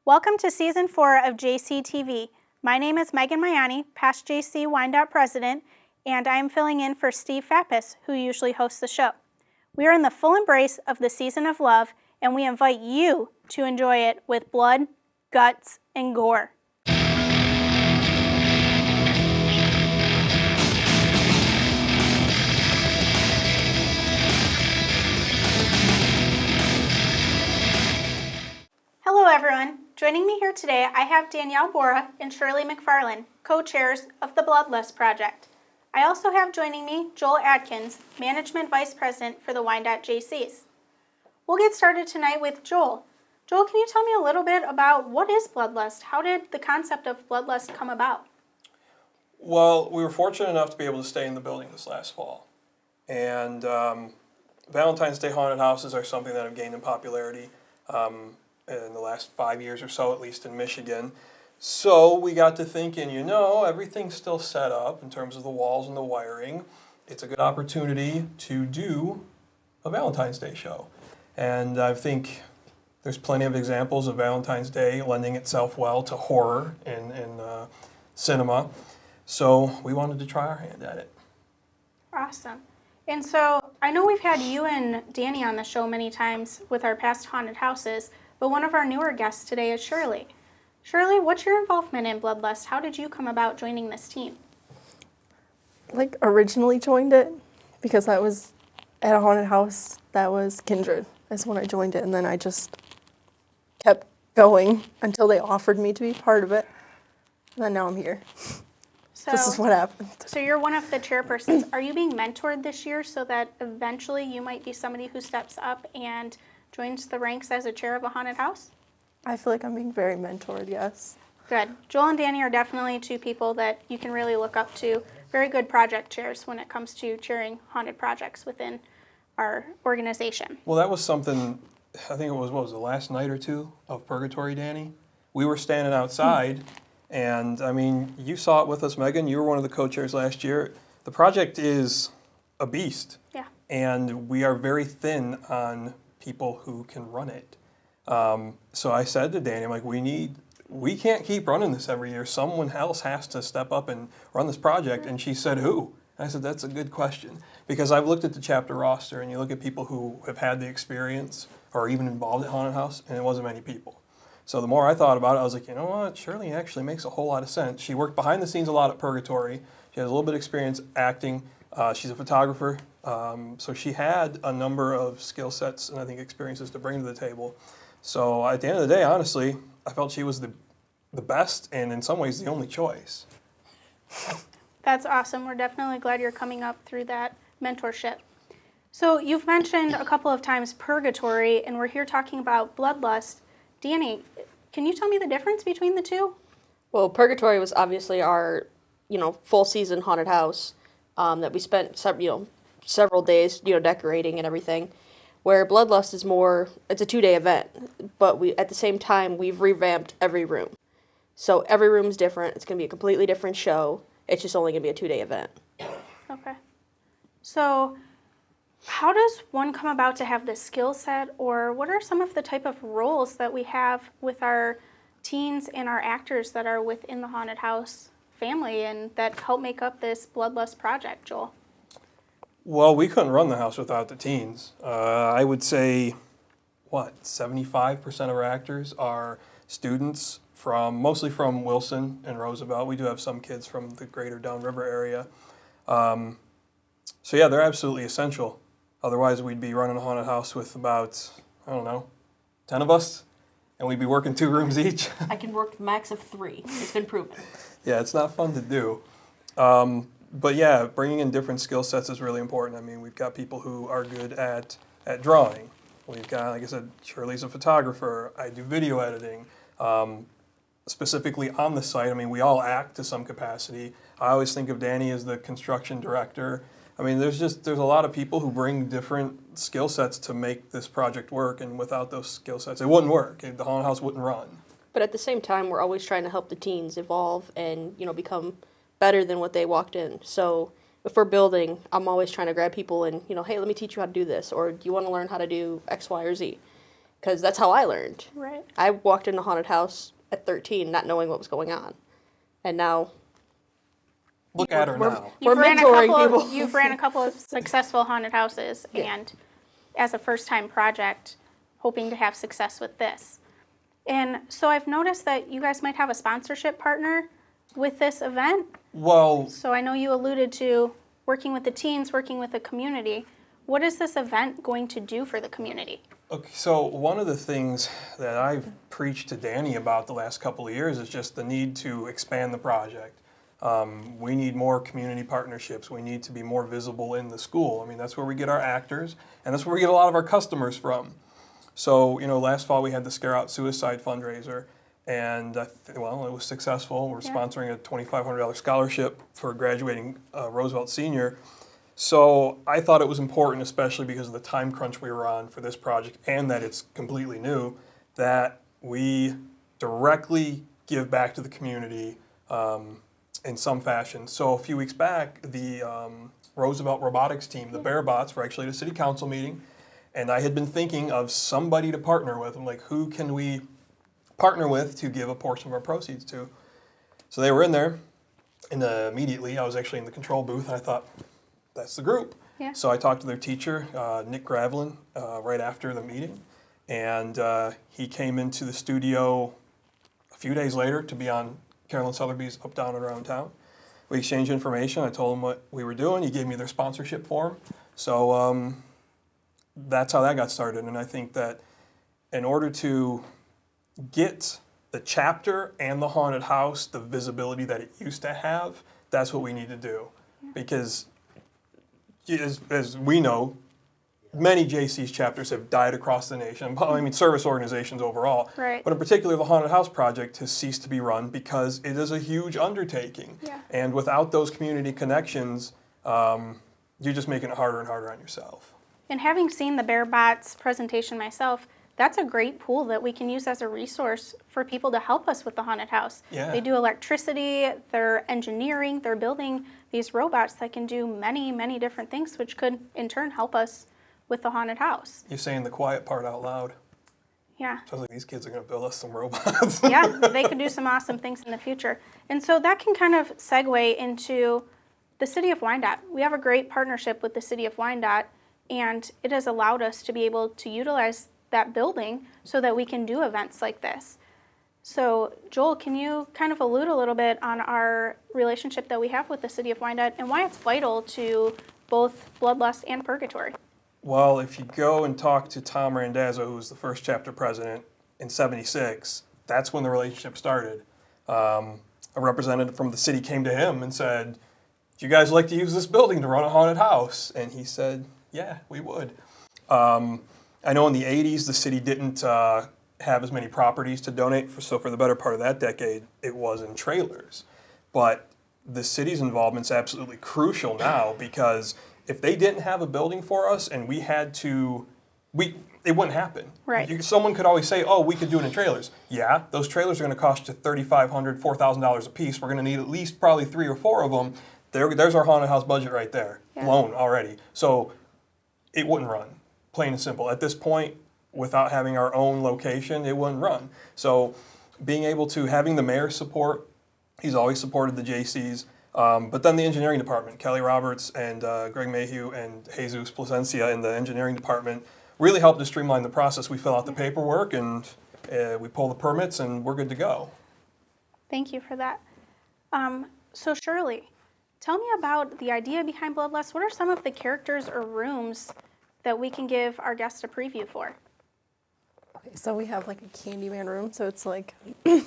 Welcome to Season 4 of Jaycees TV. My name is Megan Maiani, past JC Wyandotte president, and I am filling in for Steve Fappis, who usually hosts the show. We are in the full embrace of the season of love, and we invite you to enjoy it with blood, guts, and gore. Hello everyone. Joining me here today, I have Danielle, Boura, and Shirley McFarland, co-chairs of the Bloodlust project. I also have joining me Joel Adkins, Management Vice President for the Wyandotte Jaycees. We'll get started tonight with Joel. Joel, can you tell me a little bit about what is Bloodlust? How did the concept of Bloodlust come about? Well, we were fortunate enough to be able to stay in the building this last fall. And Valentine's Day haunted houses are something that have gained in popularity in the last 5 years or so, at least in Michigan. So we got to thinking, everything's still set up in terms of the walls and the wiring. It's a good opportunity to do a Valentine's Day show. And I think there's plenty of examples of Valentine's Day lending itself well to horror and cinema. So we wanted to try our hand at it. Awesome. And so I know we've had you and Danny on the show many times with our past haunted houses, but one of our newer guests today is Shirley. Shirley, what's your involvement in Bloodlust? How did you come about joining this team? Originally joined it because I was at a haunted house that was Kindred. That's when I joined it, and then I just kept going until they offered me to be part of it. And then now I'm here. So, this is what happened. So you're one of the chairpersons. Are you being mentored this year so that eventually you might be somebody who steps up and joins the ranks as a chair of a haunted house? I feel like I'm being very mentored, yes. Good. Joel and Danny are definitely two people that you can really look up to. Very good project chairs when it comes to chairing haunted projects within our organization. Well, that was something, I think it was, the last night or two of Purgatory, Danny? We were standing outside, and you saw it with us, Megan. You were one of the co-chairs last year. The project is a beast. Yeah. And we are very thin on people who can run it. So I said to Danny, we can't keep running this every year. Someone else has to step up and run this project. And she said, who? And I said, that's a good question. Because I've looked at the chapter roster, and you look at people who have had the experience or even involved at haunted house, and it wasn't many people. So the more I thought about it, I was like, you know what, Shirley actually makes a whole lot of sense. She worked behind the scenes a lot at Purgatory. She has a little bit of experience acting. She's a photographer. So she had a number of skill sets and I think experiences to bring to the table. So at the end of the day, honestly, I felt she was the best and in some ways the only choice. That's awesome. We're definitely glad you're coming up through that mentorship. So you've mentioned a couple of times Purgatory, and we're here talking about Bloodlust. Danny, can you tell me the difference between the two? Well, Purgatory was obviously our, full season haunted house that we spent several days, decorating and everything. Where Bloodlust is more, it's a 2-day event, but at the same time, we've revamped every room. So every room's different. It's going to be a completely different show. It's just only going to be a 2-day event. Okay. So how does one come about to have this skill set, or what are some of the type of roles that we have with our teens and our actors that are within the haunted house family and that help make up this Bloodlust project, Joel? Well, we couldn't run the house without the teens. I would say, 75% of our actors are students mostly from Wilson and Roosevelt. We do have some kids from the greater Downriver area. So yeah, they're absolutely essential. Otherwise, we'd be running a haunted house with about, 10 of us, and we'd be working 2 rooms each. I can work max of 3. It's been proven. Yeah, it's not fun to do. But yeah, bringing in different skill sets is really important. We've got people who are good at drawing. We've got, like I said, Shirley's a photographer. I do video editing. Specifically on the site, we all act to some capacity. I always think of Danny as the construction director. There's a lot of people who bring different skill sets to make this project work, and without those skill sets, it wouldn't work. The haunted house wouldn't run. But at the same time, we're always trying to help the teens evolve and, become better than what they walked in. So if we're building, I'm always trying to grab people and, hey, let me teach you how to do this, or do you want to learn how to do X, Y, or Z? because that's how I learned. Right. I walked in a haunted house at 13 not knowing what was going on. And now Look at her now. we're mentoring people. You've ran a couple of successful haunted houses, and as a first-time project, hoping to have success with this. And so I've noticed that you guys might have a sponsorship partner with this event. Well, So I know you alluded to working with the teens, working with the community. What is this event going to do for the community? okay, so one of the things that I've preached to Danny about the last couple of years is just the need to expand the project. We need more community partnerships. We need to be more visible in the school. I mean, that's where we get our actors, and that's where we get a lot of our customers from. So, last fall we had the Scare Out Suicide fundraiser, and well, it was successful. We're sponsoring a $2,500 scholarship for a graduating Roosevelt senior. So I thought it was important, especially because of the time crunch we were on for this project and that it's completely new, that we directly give back to the community in some fashion. So a few weeks back, the Roosevelt robotics team, the Bear Bots, were actually at a city council meeting, and I had been thinking of somebody to partner with. I'm like, who can we partner with to give a portion of our proceeds to? So they were in there, and immediately I was actually in the control booth, and I thought, that's the group. Yeah. So I talked to their teacher, Nick Gravelin, right after the meeting, and he came into the studio a few days later to be on Carolyn Sotheby's Up, Down, and Around Town. We exchanged information. I told him what we were doing. He gave me their sponsorship form. So that's how that got started. And I think that in order to get the chapter and the haunted house the visibility that it used to have, that's what we need to do. Because as we know, many Jaycees chapters have died across the nation. I mean, service organizations overall. Right. But in particular, the Haunted House Project has ceased to be run because it is a huge undertaking. Yeah. And without those community connections, you're just making it harder and harder on yourself. And having seen the Bear Bots presentation myself, that's a great pool that we can use as a resource for people to help us with the haunted house. Yeah. They do electricity, they're engineering, they're building these robots that can do many, many different things, which could in turn help us with the haunted house. You're saying the quiet part out loud. Yeah. Sounds like these kids are going to build us some robots. Yeah, they could do some awesome things in the future. And so that can kind of segue into the City of Wyandotte. We have a great partnership with the City of Wyandotte, and it has allowed us to be able to utilize that building so that we can do events like this. So Joel, can you kind of allude a little bit on our relationship that we have with the City of Wyandotte and why it's vital to both Bloodlust and Purgatory? Well, if you go and talk to Tom Randazzo, who was the first chapter president in '76, that's when the relationship started. A representative from the city came to him and said, "Do you guys like to use this building to run a haunted house?" And he said, "Yeah, we would." I know in the 80s, the city didn't have as many properties to donate, so for the better part of that decade, it was in trailers. But the city's involvement is absolutely crucial now because if they didn't have a building for us and we had to, it wouldn't happen. Right. Someone could always say, oh, we could do it in trailers. Yeah, those trailers are going to cost you $3,500, $4,000 a piece. We're going to need at least probably 3 or 4 of them. There's our haunted house budget right there, blown already. So it wouldn't run, plain and simple. At this point, without having our own location, it wouldn't run. So being able to, having the mayor's support, he's always supported the Jaycees. But then the engineering department, Kelly Roberts and Greg Mayhew and Jesus Placencia in the engineering department really helped to streamline the process. We fill out the paperwork and we pull the permits and we're good to go. Thank you for that. So Shirley, tell me about the idea behind Bloodlust. What are some of the characters or rooms that we can give our guests a preview for? Okay, so we have like a Candyman room, so it's like, They're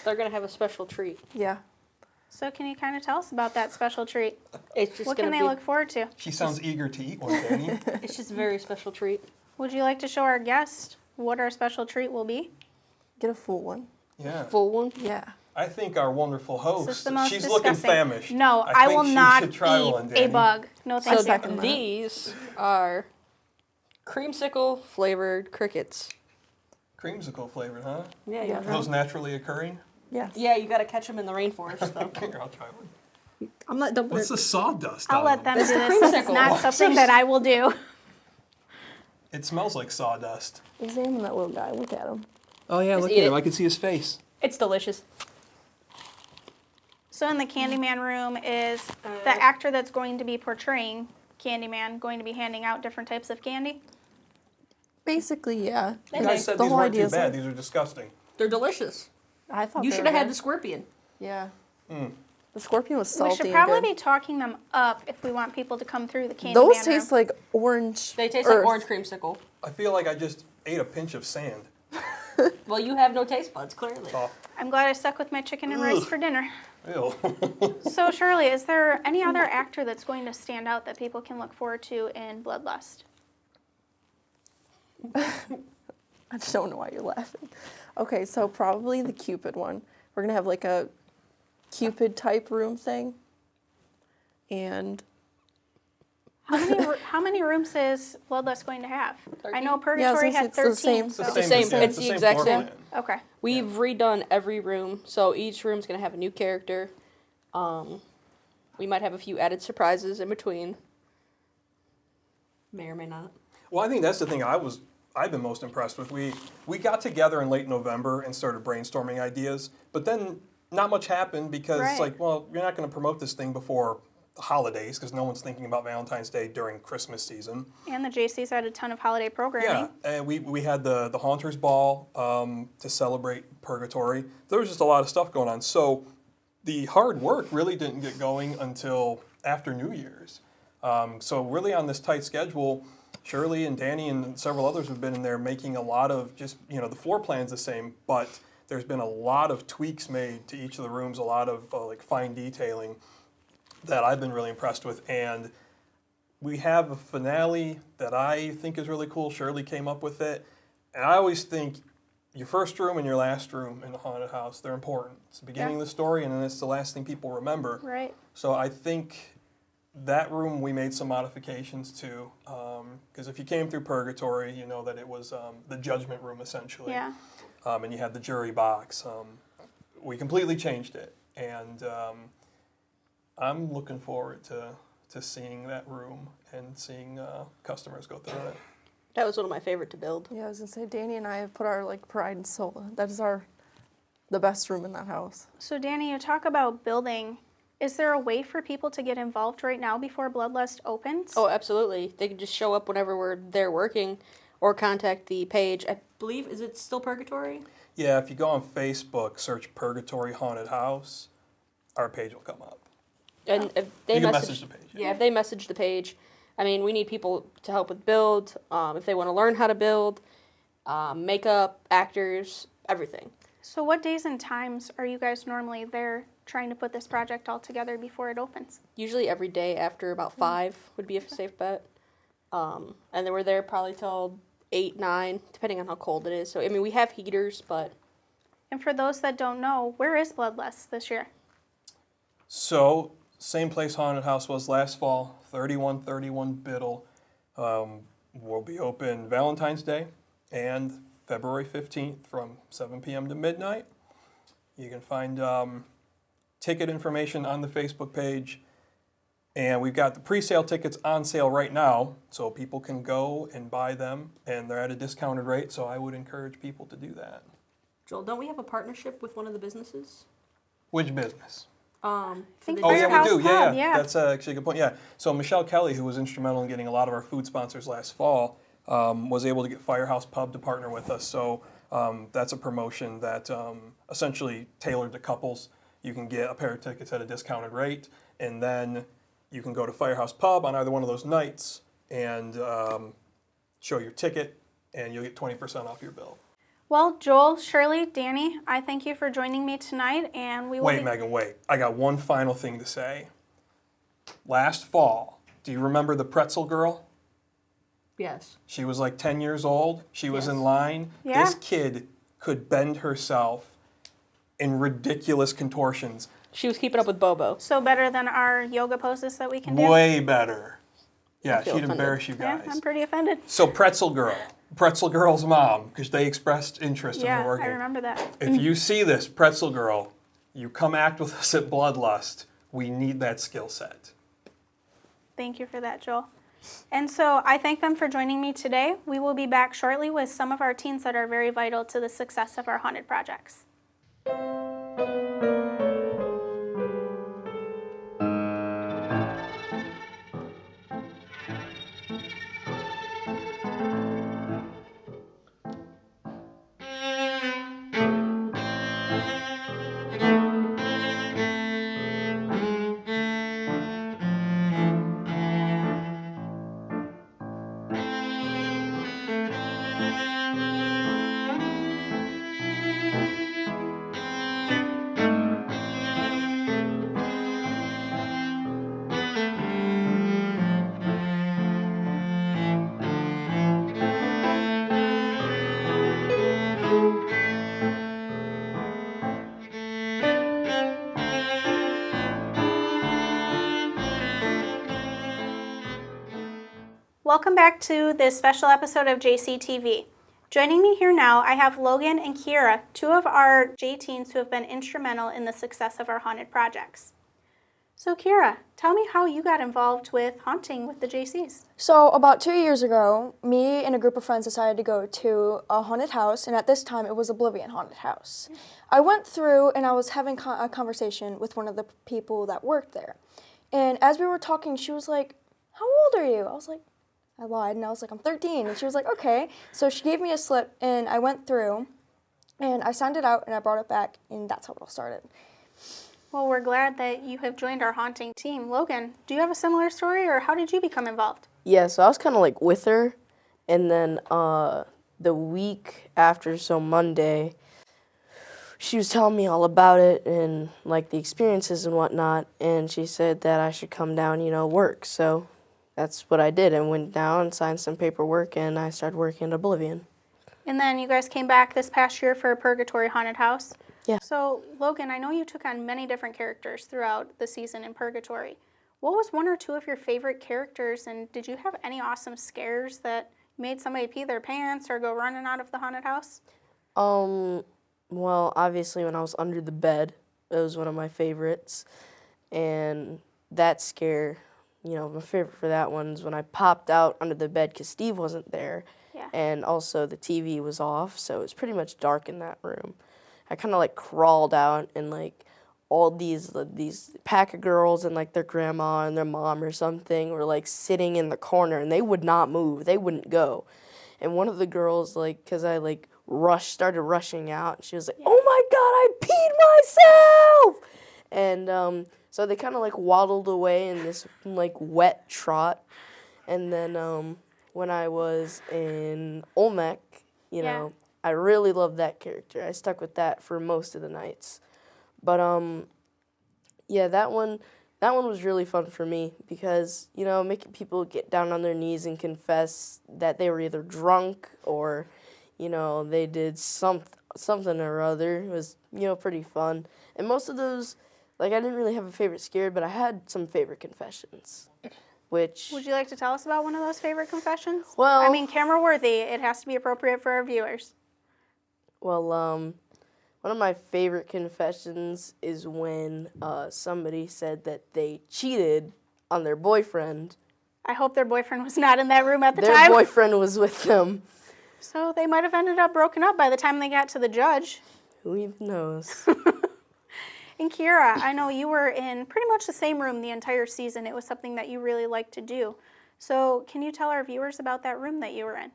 going to have a special treat. yeah. So can you kind of tell us about that special treat? It's just What going can to they be, look forward to? She sounds eager to eat one, Danny. it's just a very special treat. Would you like to show our guests what our special treat will be? Get a full one. Yeah. Full one. Yeah. I think our wonderful host, This is the most she's disgusting. looking famished. No, I think will she not should try eat one, a Danny. bug. No, thank So you. second that. these are creamsicle flavored crickets. Creamsicle flavored, huh? Yeah, Yeah. Are those naturally occurring? Yes. Yeah, you got to catch them in the rainforest, though. Here, I'll try one. I'm not. Don't. What's the sawdust? I'll on let them do That's the this. This is creamsicle. not something that I will do. It smells like sawdust. Examine that little guy. Look at him. Oh yeah, Just look eat at him. it. I can see his face. It's delicious. So in the Candyman room is the actor that's going to be portraying Candyman going to be handing out different types of candy? Basically, yeah. You guys said The these whole weren't too idea is bad. like- These are disgusting. They're delicious. I thought You they should were have had good. the scorpion. Yeah. Mm. The scorpion was salty We should and probably good. be talking them up if we want people to come through the Candyman Those room. taste like orange. They taste earth. like orange creamsicle. I feel like I just ate a pinch of sand. Well, you have no taste buds, clearly. Oh, I'm glad I stuck with my chicken and rice Ugh. for dinner. ew. So Shirley, is there any other actor that's going to stand out that people can look forward to in Bloodlust? I just don't know why you're laughing. Okay, so probably the Cupid one. We're gonna have like a Cupid type room thing. And How many rooms is Bloodlust going to have? I know 13? Purgatory had it's the 13. same. So. the same. yeah, It's the exact floor same. plan. Okay. We've redone every room, so each room's going to have a new character. We might have a few added surprises in between. May or may not. Well, I think that's the thing I've been most impressed with. We got together in late November and started brainstorming ideas, but then not much happened because Right. like, well, you're not going to promote this thing before the holidays because no one's thinking about Valentine's Day during Christmas season. And the Jaycees had a ton of holiday programming. Yeah, and we had the Haunters Ball to celebrate Purgatory. There was just a lot of stuff going on. So the hard work really didn't get going until after New Year's. So really on this tight schedule, Shirley and Danny and several others have been in there making a lot of just, the floor plan's the same, but there's been a lot of tweaks made to each of the rooms, a lot of like fine detailing that I've been really impressed with. And we have a finale that I think is really cool. Shirley came up with it. And I always think your first room and your last room in the haunted house, they're important. It's the beginning of the story, and then it's the last thing people remember. Right. So I think that room we made some modifications to, because if you came through Purgatory, you know that it was the judgment room essentially. Yeah. And you had the jury box. We completely changed it, and I'm looking forward to seeing that room and seeing customers go through it. That was one of my favorite to build. yeah, I was gonna say Danny and I have put our like pride and soul. That is the best room in that house. So Danny, you talk about building. Is there a way for people to get involved right now before Bloodlust opens? Oh, absolutely. They can just show up whenever we're there working or contact the page. I believe, is it still Purgatory? Yeah, if you go on Facebook, search Purgatory Haunted House, our page will come up. And if they You can message message the page. Yeah, if they message the page, I mean, we need people to help with build, if they want to learn how to build, makeup, actors, everything. So what days and times are you guys normally there trying to put this project all together before it opens? Usually every day after about 5 would be a safe bet. And then we're there probably till 8, 9, depending on how cold it is. So, I mean, we have heaters, but And for those that don't know, where is Bloodlust this year? So, same place Haunted House was last fall, 3131 Biddle. Will be open Valentine's Day and February 15th from 7 p.m. to midnight. You can find ticket information on the Facebook page. And we've got the pre-sale tickets on sale right now, so people can go and buy them, and they're at a discounted rate, so I would encourage people to do that. Joel, don't we have a partnership with one of the businesses? Which business? I think Oh, yeah, Firehouse we do. Yeah, Pub, yeah. That's actually a good point. Yeah. So Michelle Calley, who was instrumental in getting a lot of our food sponsors last fall, was able to get Firehouse Pub to partner with us. So that's a promotion that essentially tailored to couples. You can get a pair of tickets at a discounted rate, and then you can go to Firehouse Pub on either one of those nights and show your ticket, and you'll get 20% off your bill. Well, Joel, Shirley, Danny, I thank you for joining me tonight, and we will Wait, be- Megan, wait. I got one final thing to say. Last fall, do you remember the pretzel girl? Yes. She was like 10 years old. She was Yes. in line. Yeah. This kid could bend herself in ridiculous contortions. She was keeping up with Bobo. So better than our yoga poses that we can do? Way better. Yeah, feel she'd offended. embarrass you Yeah, guys. I'm pretty offended. So Pretzel Girl's mom, because they expressed interest in Yeah, her working. I remember that. If you see this, Pretzel Girl, you come act with us at Bloodlust. We need that skill set. Thank you for that, Joel. And so I thank them for joining me today. We will be back shortly with some of our teens that are very vital to the success of our haunted projects. Welcome back to this special episode of Jaycees TV. Joining me here now, I have Logan and Keira, two of our Jayteens who have been instrumental in the success of our haunted projects. So Keira, tell me how you got involved with haunting with the Jaycees. So about 2 years ago, me and a group of friends decided to go to a haunted house, and at this time it was Oblivion Haunted House. I went through and I was having a conversation with one of the people that worked there. And as we were talking, she was like, "How old are you?" I was like, I lied, and I was like, "I'm 13." And she was like, "Okay." So she gave me a slip, and I went through, and I signed it out, and I brought it back, and that's how it all started. Well, we're glad that you have joined our haunting team. Logan, do you have a similar story, or how did you become involved? Yeah, so I was kind of like with her, and then the week after, so Monday, she was telling me all about it and like the experiences and whatnot, and she said that I should come down, work. So that's what I did, and went down and signed some paperwork, and I started working at Oblivion. And then you guys came back this past year for Purgatory Haunted House. Yeah. So, Logan, I know you took on many different characters throughout the season in Purgatory. What was one or two of your favorite characters, and did you have any awesome scares that made somebody pee their pants or go running out of the haunted house? Well, obviously when I was under the bed, it was one of my favorites, and that scare, my favorite for that one is when I popped out under the bed because Steve wasn't there, and also the TV was off, so it was pretty much dark in that room. I kind of like crawled out, and like all these pack of girls and like their grandma and their mom or something were like sitting in the corner, and they would not move, they wouldn't go. And one of the girls, like, because I like started rushing out, and she was like, "Oh my God, I peed myself!" And so they kind of like waddled away in this like wet trot. And then when I was in Olmec, I really loved that character. I stuck with that for most of the nights. But that one was really fun for me because, making people get down on their knees and confess that they were either drunk or, they did something or other. It was, pretty fun. And most of those, like, I didn't really have a favorite scare, but I had some favorite confessions, which... Would you like to tell us about one of those favorite confessions? Well... I mean, camera worthy. It has to be appropriate for our viewers. Well, one of my favorite confessions is when somebody said that they cheated on their boyfriend. I hope their boyfriend was not in that room at the time. Their boyfriend was with them. So they might have ended up broken up by the time they got to the judge. Who even knows? And Keira, I know you were in pretty much the same room the entire season. It was something that you really liked to do. So can you tell our viewers about that room that you were in?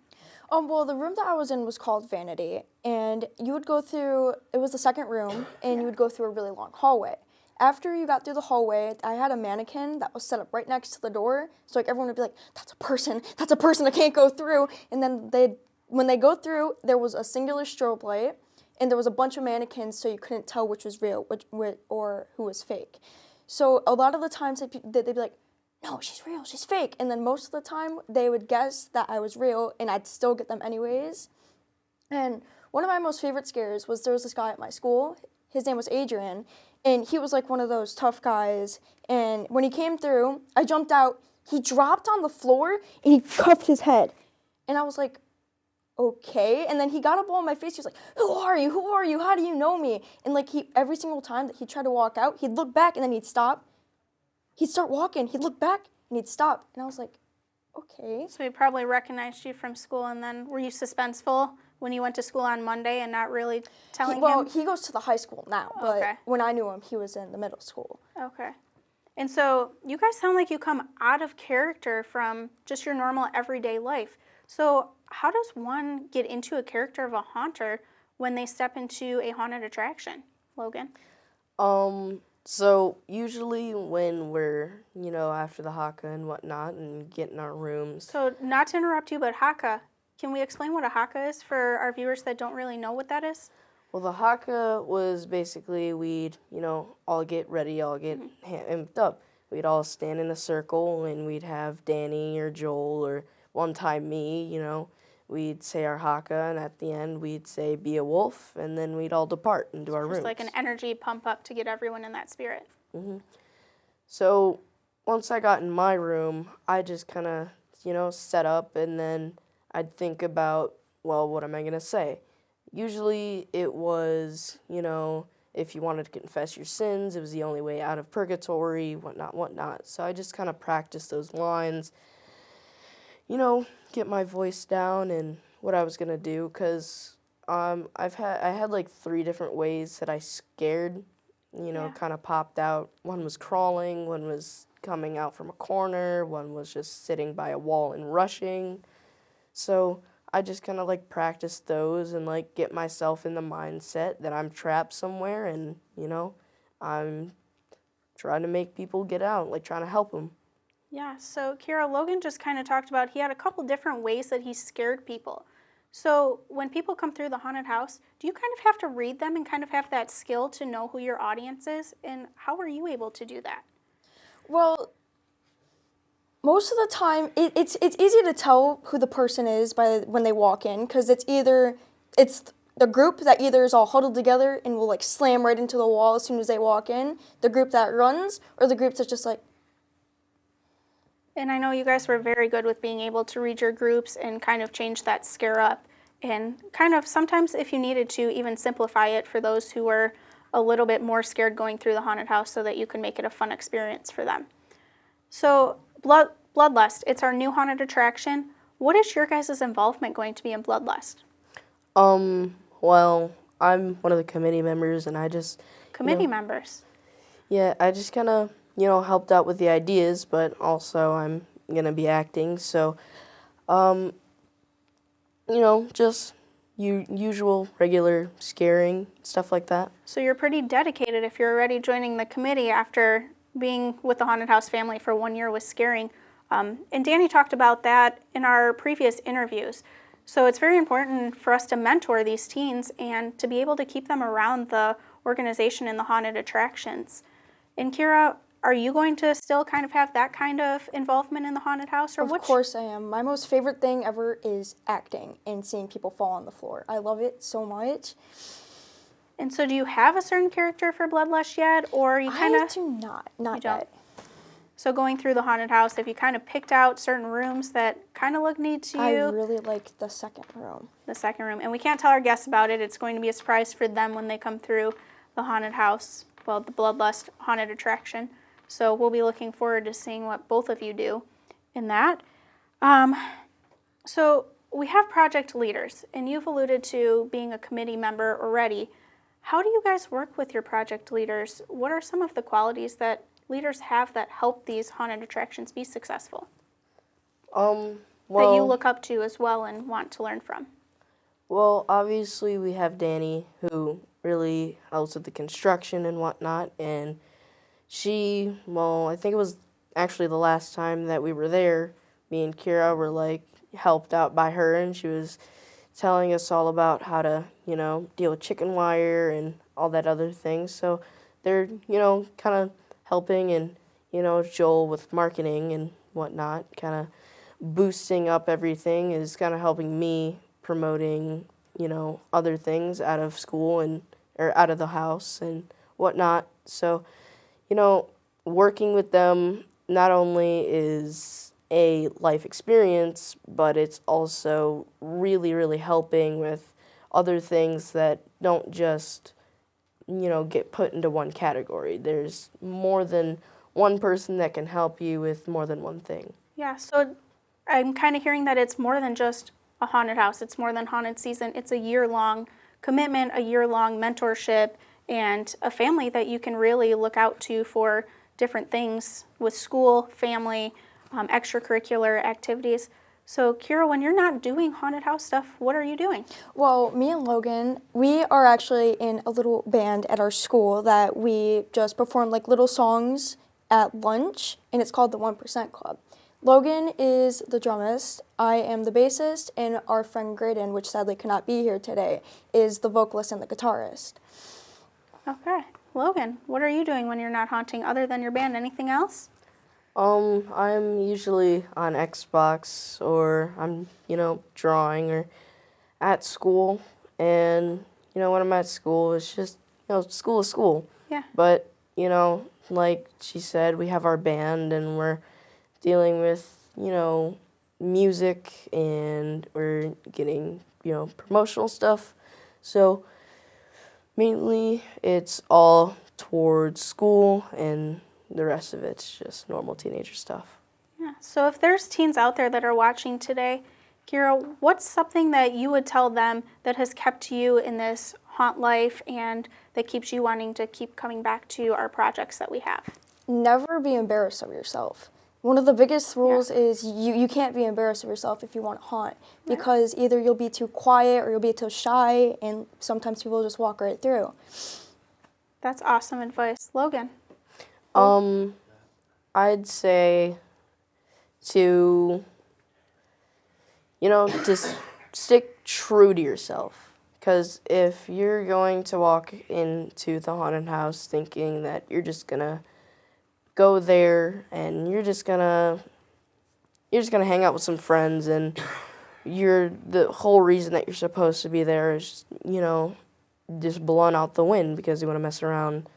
Well, the room that I was in was called Vanity, and you would go through, it was the second room, and you would go through a really long hallway. After you got through the hallway, I had a mannequin that was set up right next to the door, so like everyone would be like, that's a person, I can't go through. And then when they go through, there was a singular strobe light, and there was a bunch of mannequins, so you couldn't tell which was real or who was fake. So a lot of the times they'd be like, "No, she's real, she's fake." And then most of the time, they would guess that I was real, and I'd still get them anyways. And one of my most favorite scares was there was this guy at my school. His name was Adrian, and he was like one of those tough guys. And when he came through, I jumped out. He dropped on the floor, and he cuffed his head. And I was like, okay. And then he got up all in my face. He was like, who are you? Who are you? How do you know me? And like every single time that he tried to walk out, he'd look back, and then he'd stop. He'd start walking, he'd look back, and he'd stop. And I was like, okay. So he probably recognized you from school, and then were you suspenseful when you went to school on Monday and not really telling him? He goes to the high school now, but Okay. when I knew him, he was in the middle school. Okay. And so you guys sound like you come out of character from just your normal everyday life. So how does one get into a character of a haunter when they step into a haunted attraction? Logan? So usually when we're, after the haka and whatnot and get in our rooms. So not to interrupt you, but haka, can we explain what a haka is for our viewers that don't really know what that is? Well, the haka was basically we'd, all get ready, all get amped up. We'd all stand in a circle and we'd have Danny or Joel or one time me, we'd say our haka, and at the end we'd say be a wolf, and then we'd all depart into our rooms. Just like an energy pump up to get everyone in that spirit. So once I got in my room, I just kind of, set up, and then I'd think about, well, what am I going to say? Usually it was, if you wanted to confess your sins, it was the only way out of purgatory, whatnot. So I just kind of practiced those lines, get my voice down and what I was going to do, because I had like 3 different ways that I scared, kind of popped out. One was crawling, one was coming out from a corner, one was just sitting by a wall and rushing. So I just kind of like practice those and like get myself in the mindset that I'm trapped somewhere and, I'm trying to make people get out, like trying to help them. Yeah, so Keira, Logan just kind of talked about he had a couple different ways that he scared people. So when people come through the haunted house, do you kind of have to read them and kind of have that skill to know who your audience is? And how are you able to do that? Well, most of the time, it's easy to tell who the person is when they walk in, because it's the group that either is all huddled together and will like slam right into the wall as soon as they walk in, the group that runs, or the group that's just like. And I know you guys were very good with being able to read your groups and kind of change that scare up and kind of sometimes if you needed to even simplify it for those who were a little bit more scared going through the haunted house so that you can make it a fun experience for them. So Bloodlust, it's our new haunted attraction. What is your guys' involvement going to be in Bloodlust? Well, I'm one of the committee members and I just... Committee members? Yeah, I just kind of... helped out with the ideas, but also I'm going to be acting. So, just usual, regular scaring, stuff like that. So you're pretty dedicated if you're already joining the committee after being with the Haunted House family for 1 year with scaring. And Danny talked about that in our previous interviews. So it's very important for us to mentor these teens and to be able to keep them around the organization and the haunted attractions. And Keira, are you going to still kind of have that kind of involvement in the haunted house? Of course I am. My most favorite thing ever is acting and seeing people fall on the floor. I love it so much. And so do you have a certain character for Bloodlust yet? Or you kind of... I do not yet. So going through the haunted house, if you kind of picked out certain rooms that kind of look neat to you... I really like the second room. The second room. And we can't tell our guests about it. It's going to be a surprise for them when they come through the haunted house, well, the Bloodlust haunted attraction. So we'll be looking forward to seeing what both of you do in that. So we have project leaders, and you've alluded to being a committee member already. How do you guys work with your project leaders? What are some of the qualities that leaders have that help these haunted attractions be successful? Well, that you look up to as well and want to learn from? Well, obviously we have Danny, who really helps with the construction and whatnot, and she, well, I think it was actually the last time that we were there, me and Keira were, like, helped out by her, and she was telling us all about how to, deal with chicken wire and all that other things. So they're, kind of helping, and, Joel with marketing and whatnot, kind of boosting up everything is kind of helping me promoting, other things out of school or out of the house and whatnot. So, working with them not only is a life experience, but it's also really, really helping with other things that don't just, get put into one category. There's more than one person that can help you with more than one thing. Yeah, so I'm kind of hearing that it's more than just a haunted house. It's more than haunted season. It's a year-long commitment, a year-long mentorship, and a family that you can really look out to for different things with school, family, extracurricular activities. So, Keira, when you're not doing haunted house stuff, what are you doing? Well, me and Logan, we are actually in a little band at our school that we just perform like little songs at lunch, and it's called the 1% Club. Logan is the drummist, I am the bassist, and our friend Graydon, which sadly could not be here today, is the vocalist and the guitarist. Okay. Logan, what are you doing when you're not haunting other than your band? Anything else? I'm usually on Xbox, or I'm, drawing, or at school. And, when I'm at school, it's just, school is school. Yeah. But, like she said, we have our band, and we're dealing with, music, and we're getting, promotional stuff. So mainly it's all towards school, and the rest of it's just normal teenager stuff. Yeah. So if there's teens out there that are watching today, Keira, what's something that you would tell them that has kept you in this haunt life and that keeps you wanting to keep coming back to our projects that we have? Never be embarrassed of yourself. One of the biggest rules is you can't be embarrassed of yourself if you want to haunt, because either you'll be too quiet or you'll be too shy, and sometimes people just walk right through. That's awesome advice. Logan? I'd say to, just stick true to yourself. Because if you're going to walk into the haunted house thinking that you're just going to go there and you're just gonna hang out with some friends, and the whole reason that you're supposed to be there is, just blown out the wind because you want to mess around,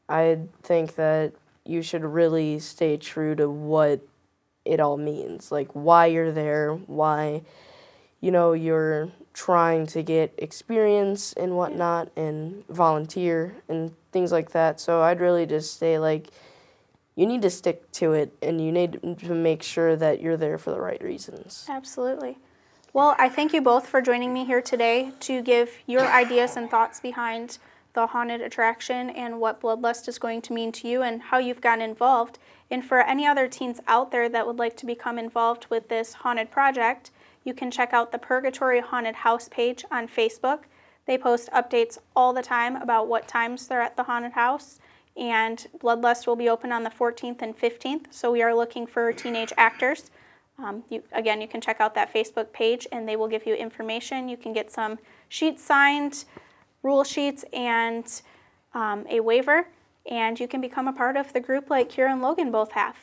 I think that you should really stay true to what it all means, like why you're there, why, you're trying to get experience and whatnot and volunteer and things like that. So I'd really just say, like, you need to stick to it, and you need to make sure that you're there for the right reasons. Absolutely. Well, I thank you both for joining me here today to give your ideas and thoughts behind the haunted attraction and what Bloodlust is going to mean to you and how you've gotten involved. And for any other teens out there that would like to become involved with this haunted project, you can check out the Purgatory Haunted House page on Facebook. They post updates all the time about what times they're at the haunted house. And Bloodlust will be open on the 14th and 15th, so we are looking for teenage actors. You can check out that Facebook page, and they will give you information. You can get some sheets signed, rule sheets, and a waiver, and you can become a part of the group like Keira and Logan both have.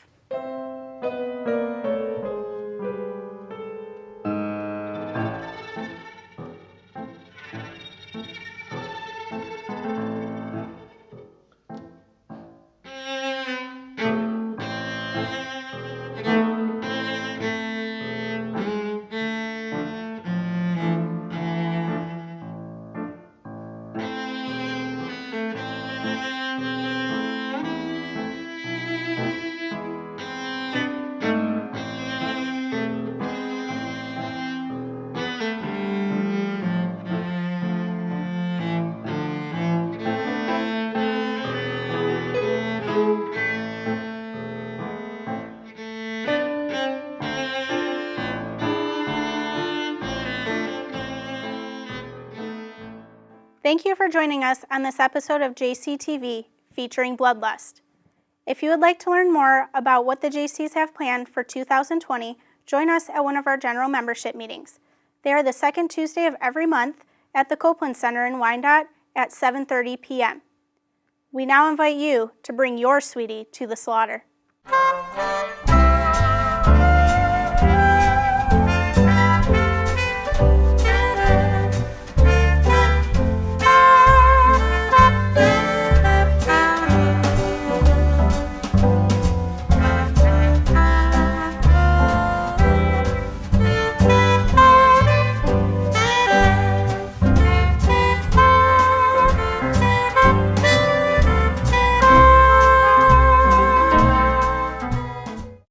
Thank you for joining us on this episode of Jaycees TV featuring Bloodlust. If you would like to learn more about what the Jaycees have planned for 2020, join us at one of our general membership meetings. They are the second Tuesday of every month at the Copeland Center in Wyandotte at 7:30 p.m. We now invite you to bring your sweetie to the slaughter.